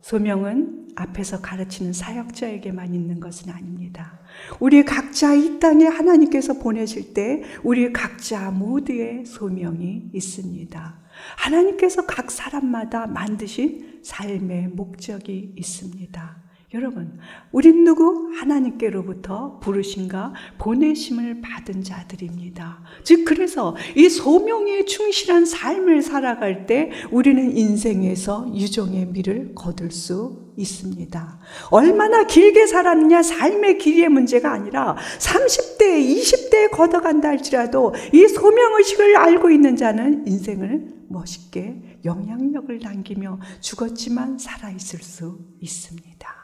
소명은 앞에서 가르치는 사역자에게만 있는 것은 아닙니다. 우리 각자 이 땅에 하나님께서 보내실 때 우리 각자 모두의 소명이 있습니다. 하나님께서 각 사람마다 만드신 삶의 목적이 있습니다. 여러분, 우린 누구? 하나님께로부터 부르심과 보내심을 받은 자들입니다. 즉 그래서 이 소명에 충실한 삶을 살아갈 때 우리는 인생에서 유종의 미를 거둘 수 있습니다. 얼마나 길게 살았느냐 삶의 길이의 문제가 아니라 30대, 20대에 걷어간다 할지라도 이 소명의식을 알고 있는 자는 인생을 멋있게 영향력을 남기며 죽었지만 살아있을 수 있습니다.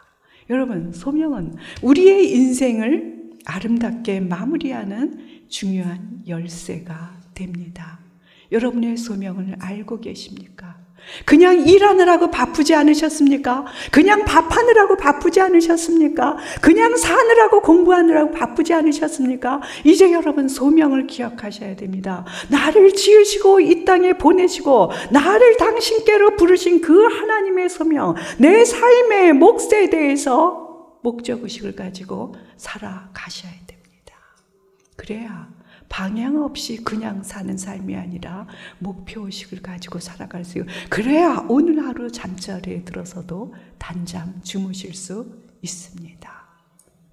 여러분, 소명은 우리의 인생을 아름답게 마무리하는 중요한 열쇠가 됩니다. 여러분의 소명을 알고 계십니까? 그냥 일하느라고 바쁘지 않으셨습니까? 그냥 밥하느라고 바쁘지 않으셨습니까? 그냥 사느라고 공부하느라고 바쁘지 않으셨습니까? 이제 여러분 소명을 기억하셔야 됩니다. 나를 지으시고 이 땅에 보내시고 나를 당신께로 부르신 그 하나님의 소명, 내 삶의 몫에 대해서 목적의식을 가지고 살아가셔야 됩니다. 그래야 방향 없이 그냥 사는 삶이 아니라 목표의식을 가지고 살아갈 수 있고, 그래야 오늘 하루 잠자리에 들어서도 단잠 주무실 수 있습니다.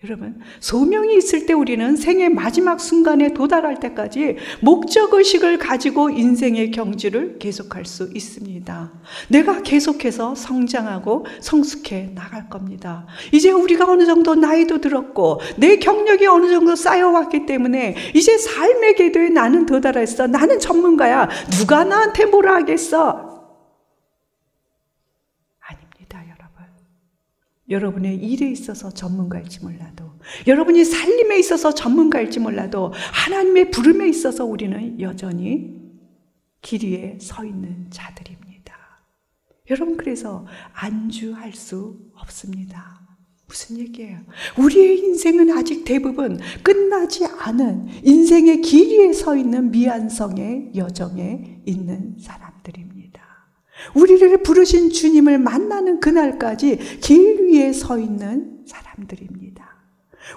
여러분, 소명이 있을 때 우리는 생의 마지막 순간에 도달할 때까지 목적의식을 가지고 인생의 경주를 계속할 수 있습니다. 내가 계속해서 성장하고 성숙해 나갈 겁니다. 이제 우리가 어느 정도 나이도 들었고 내 경력이 어느 정도 쌓여왔기 때문에 이제 삶의 궤도에 나는 도달했어. 나는 전문가야. 누가 나한테 뭐라 하겠어? 여러분의 일에 있어서 전문가일지 몰라도, 여러분이 살림에 있어서 전문가일지 몰라도 하나님의 부름에 있어서 우리는 여전히 길 위에 서 있는 자들입니다. 여러분, 그래서 안주할 수 없습니다. 무슨 얘기예요? 우리의 인생은 아직 대부분 끝나지 않은 인생의 길 위에 서 있는 미완성의 여정에 있는 사람들입니다. 우리를 부르신 주님을 만나는 그날까지 길 위에 서 있는 사람들입니다.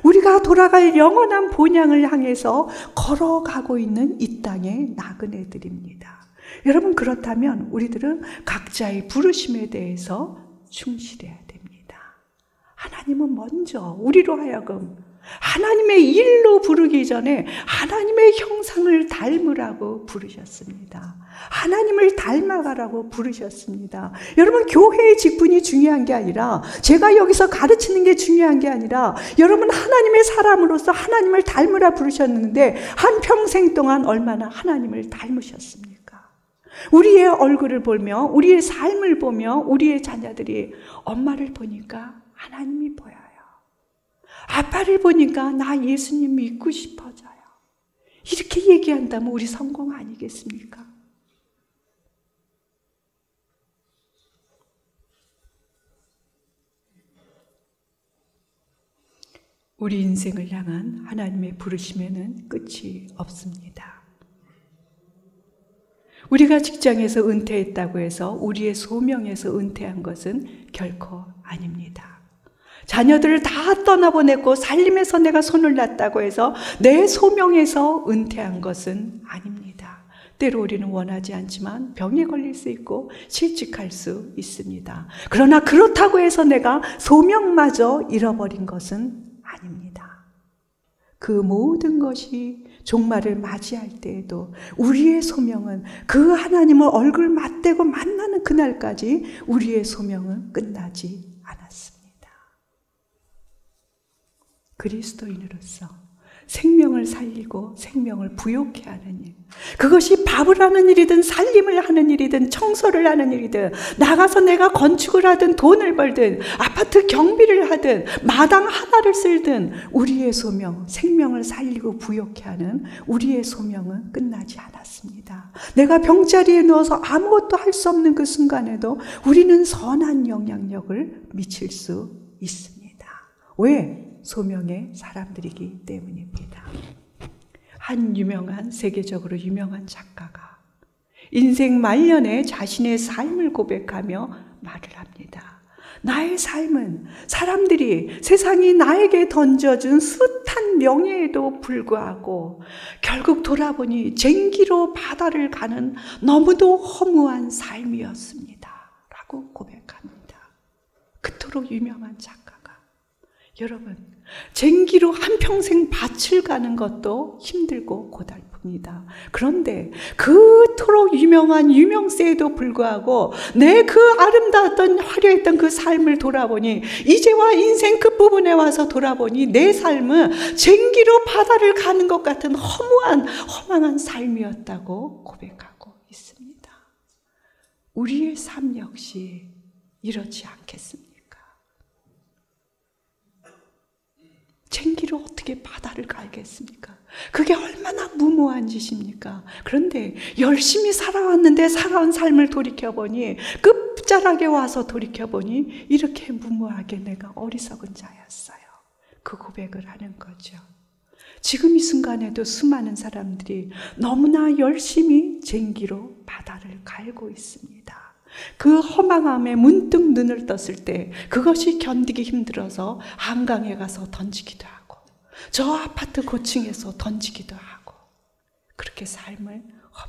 우리가 돌아갈 영원한 본향을 향해서 걸어가고 있는 이 땅의 나그네들입니다. 여러분, 그렇다면 우리들은 각자의 부르심에 대해서 충실해야 됩니다. 하나님은 먼저 우리로 하여금 하나님의 일로 부르기 전에 하나님의 형상을 닮으라고 부르셨습니다. 하나님을 닮아가라고 부르셨습니다. 여러분, 교회의 직분이 중요한 게 아니라, 제가 여기서 가르치는 게 중요한 게 아니라, 여러분 하나님의 사람으로서 하나님을 닮으라 부르셨는데 한평생 동안 얼마나 하나님을 닮으셨습니까? 우리의 얼굴을 보며, 우리의 삶을 보며 우리의 자녀들이 엄마를 보니까 하나님이 보여요. 아빠를 보니까 나 예수님 믿고 싶어져요. 이렇게 얘기한다면 우리 성공 아니겠습니까? 우리 인생을 향한 하나님의 부르심에는 끝이 없습니다. 우리가 직장에서 은퇴했다고 해서 우리의 소명에서 은퇴한 것은 결코 아닙니다. 자녀들을 다 떠나보냈고 살림에서 내가 손을 놨다고 해서 내 소명에서 은퇴한 것은 아닙니다. 때로 우리는 원하지 않지만 병에 걸릴 수 있고 실직할 수 있습니다. 그러나 그렇다고 해서 내가 소명마저 잃어버린 것은 아닙니다. 그 모든 것이 종말을 맞이할 때에도 우리의 소명은, 그 하나님을 얼굴 맞대고 만나는 그날까지 우리의 소명은 끝나지 않았습니다. 그리스도인으로서 생명을 살리고 생명을 부욕해 하는 일, 그것이 밥을 하는 일이든 살림을 하는 일이든 청소를 하는 일이든 나가서 내가 건축을 하든 돈을 벌든 아파트 경비를 하든 마당 하나를 쓸든 우리의 소명, 생명을 살리고 부욕해 하는 우리의 소명은 끝나지 않았습니다. 내가 병자리에 누워서 아무것도 할 수 없는 그 순간에도 우리는 선한 영향력을 미칠 수 있습니다. 왜? 소명의 사람들이기 때문입니다. 한 유명한, 세계적으로 유명한 작가가 인생 말년에 자신의 삶을 고백하며 말을 합니다. 나의 삶은 사람들이, 세상이 나에게 던져준 숱한 명예에도 불구하고 결국 돌아보니 쟁기로 바다를 가는 너무도 허무한 삶이었습니다. 라고 고백합니다. 그토록 유명한 작가가. 여러분, 쟁기로 한평생 밭을 가는 것도 힘들고 고달픕니다. 그런데 그토록 유명한 유명세에도 불구하고 내 그 아름다웠던 화려했던 그 삶을 돌아보니, 이제와 인생 끝부분에 와서 돌아보니 내 삶은 쟁기로 바다를 가는 것 같은 허망한 삶이었다고 고백하고 있습니다. 우리의 삶 역시 이렇지 않겠습니까? 쟁기로 어떻게 바다를 갈겠습니까? 그게 얼마나 무모한 짓입니까? 그런데 열심히 살아왔는데 살아온 삶을 돌이켜보니, 끝자락에 와서 돌이켜보니 이렇게 무모하게 내가 어리석은 자였어요. 그 고백을 하는 거죠. 지금 이 순간에도 수많은 사람들이 너무나 열심히 쟁기로 바다를 갈고 있습니다. 그 허망함에 문득 눈을 떴을 때 그것이 견디기 힘들어서 한강에 가서 던지기도 하고, 저 아파트 고층에서 던지기도 하고, 그렇게 삶을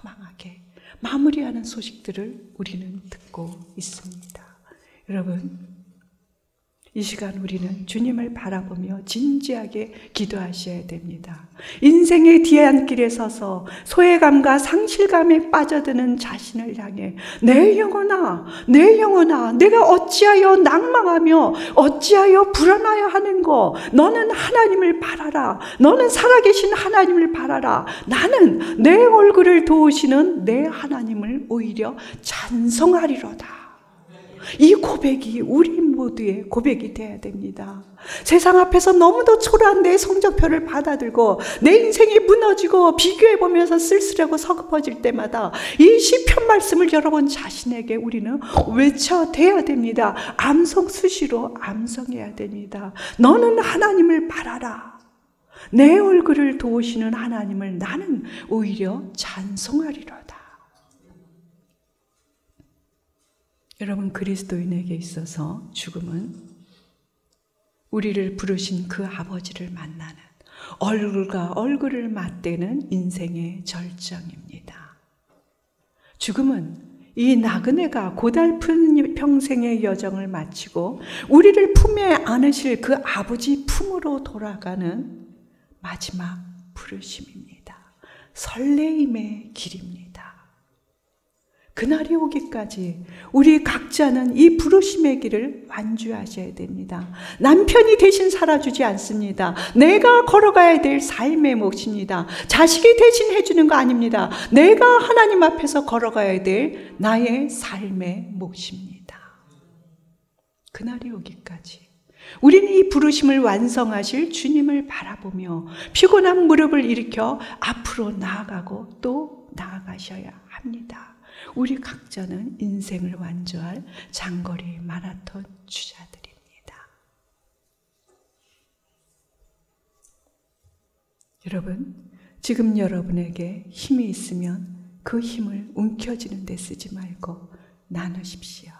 허망하게 마무리하는 소식들을 우리는 듣고 있습니다. 여러분, 이 시간 우리는 주님을 바라보며 진지하게 기도하셔야 됩니다. 인생의 뒤안길에 서서 소외감과 상실감에 빠져드는 자신을 향해 내 영혼아, 내가 어찌하여 낭망하며 어찌하여 불안하여 하는고, 너는 하나님을 바라라. 너는 살아계신 하나님을 바라라. 나는 내 얼굴을 도우시는 내 하나님을 오히려 찬송하리로다. 이 고백이 우리 모두의 고백이 되어야 됩니다. 세상 앞에서 너무도 초라한 내 성적표를 받아들고 내 인생이 무너지고 비교해보면서 쓸쓸하고 서글퍼질 때마다 이 시편 말씀을 여러분 자신에게 우리는 외쳐대야 됩니다. 암송 수시로 암송해야 됩니다. 너는 하나님을 바라라. 내 얼굴을 도우시는 하나님을 나는 오히려 찬송하리로다. 여러분, 그리스도인에게 있어서 죽음은 우리를 부르신 그 아버지를 만나는, 얼굴과 얼굴을 맞대는 인생의 절정입니다. 죽음은 이 나그네가 고달픈 평생의 여정을 마치고 우리를 품에 안으실 그 아버지 품으로 돌아가는 마지막 부르심입니다. 설레임의 길입니다. 그날이 오기까지 우리 각자는 이 부르심의 길을 완주하셔야 됩니다. 남편이 대신 살아주지 않습니다. 내가 걸어가야 될 삶의 몫입니다. 자식이 대신 해주는 거 아닙니다. 내가 하나님 앞에서 걸어가야 될 나의 삶의 몫입니다. 그날이 오기까지 우리는 이 부르심을 완성하실 주님을 바라보며 피곤한 무릎을 일으켜 앞으로 나아가고 또 나아가셔야 합니다. 우리 각자는 인생을 완주할 장거리 마라톤 주자들입니다. 여러분, 지금 여러분에게 힘이 있으면 그 힘을 움켜쥐는 데 쓰지 말고 나누십시오.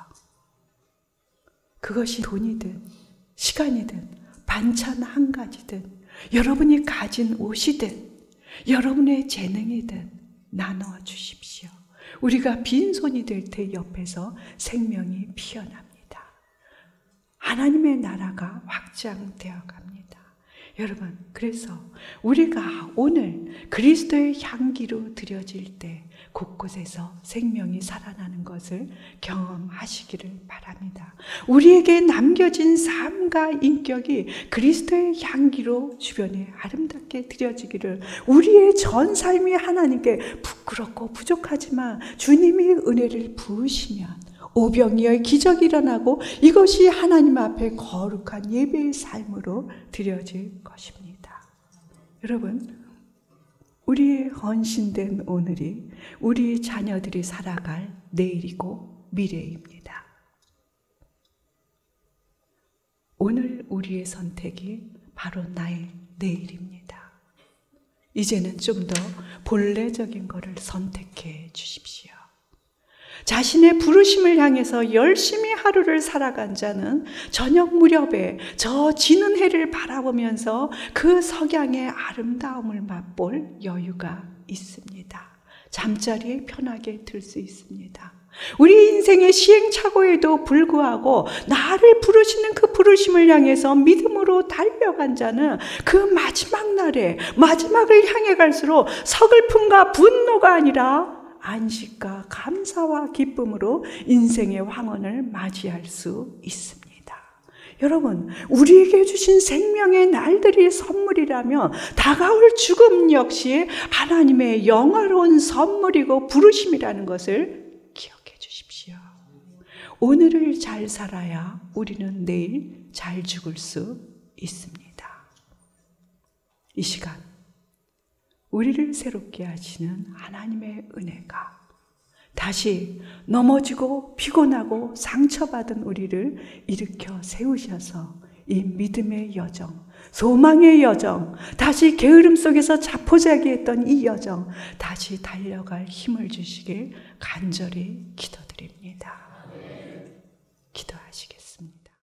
그것이 돈이든 시간이든 반찬 한 가지든 여러분이 가진 옷이든 여러분의 재능이든 나눠 주십시오. 우리가 빈손이 될 때 옆에서 생명이 피어납니다. 하나님의 나라가 확장되어 갑니다. 여러분, 그래서 우리가 오늘 그리스도의 향기로 드려질 때 곳곳에서 생명이 살아나는 것을 경험하시기를 바랍니다. 우리에게 남겨진 삶과 인격이 그리스도의 향기로 주변에 아름답게 드려지기를, 우리의 전 삶이 하나님께 부끄럽고 부족하지만 주님이 은혜를 부으시면 오병이어의 기적이 일어나고 이것이 하나님 앞에 거룩한 예배의 삶으로 드려질 것입니다. 여러분, 우리의 헌신된 오늘이 우리 자녀들이 살아갈 내일이고 미래입니다. 오늘 우리의 선택이 바로 나의 내일입니다. 이제는 좀 더 본래적인 것을 선택해 주십시오. 자신의 부르심을 향해서 열심히 하루를 살아간 자는 저녁 무렵에 저 지는 해를 바라보면서 그 석양의 아름다움을 맛볼 여유가 있습니다. 잠자리에 편하게 들 수 있습니다. 우리 인생의 시행착오에도 불구하고 나를 부르시는 그 부르심을 향해서 믿음으로 달려간 자는 그 마지막 날에 마지막을 향해 갈수록 서글픔과 분노가 아니라 안식과 감사와 기쁨으로 인생의 황혼을 맞이할 수 있습니다. 여러분, 우리에게 주신 생명의 날들이 선물이라면 다가올 죽음 역시 하나님의 영화로운 선물이고 부르심이라는 것을 기억해 주십시오. 오늘을 잘 살아야 우리는 내일 잘 죽을 수 있습니다. 이 시간 우리를 새롭게 하시는 하나님의 은혜가 다시 넘어지고 피곤하고 상처받은 우리를 일으켜 세우셔서 이 믿음의 여정, 소망의 여정, 다시 게으름 속에서 자포자기했던 이 여정 다시 달려갈 힘을 주시길 간절히 기도드립니다. 기도하시겠습니다.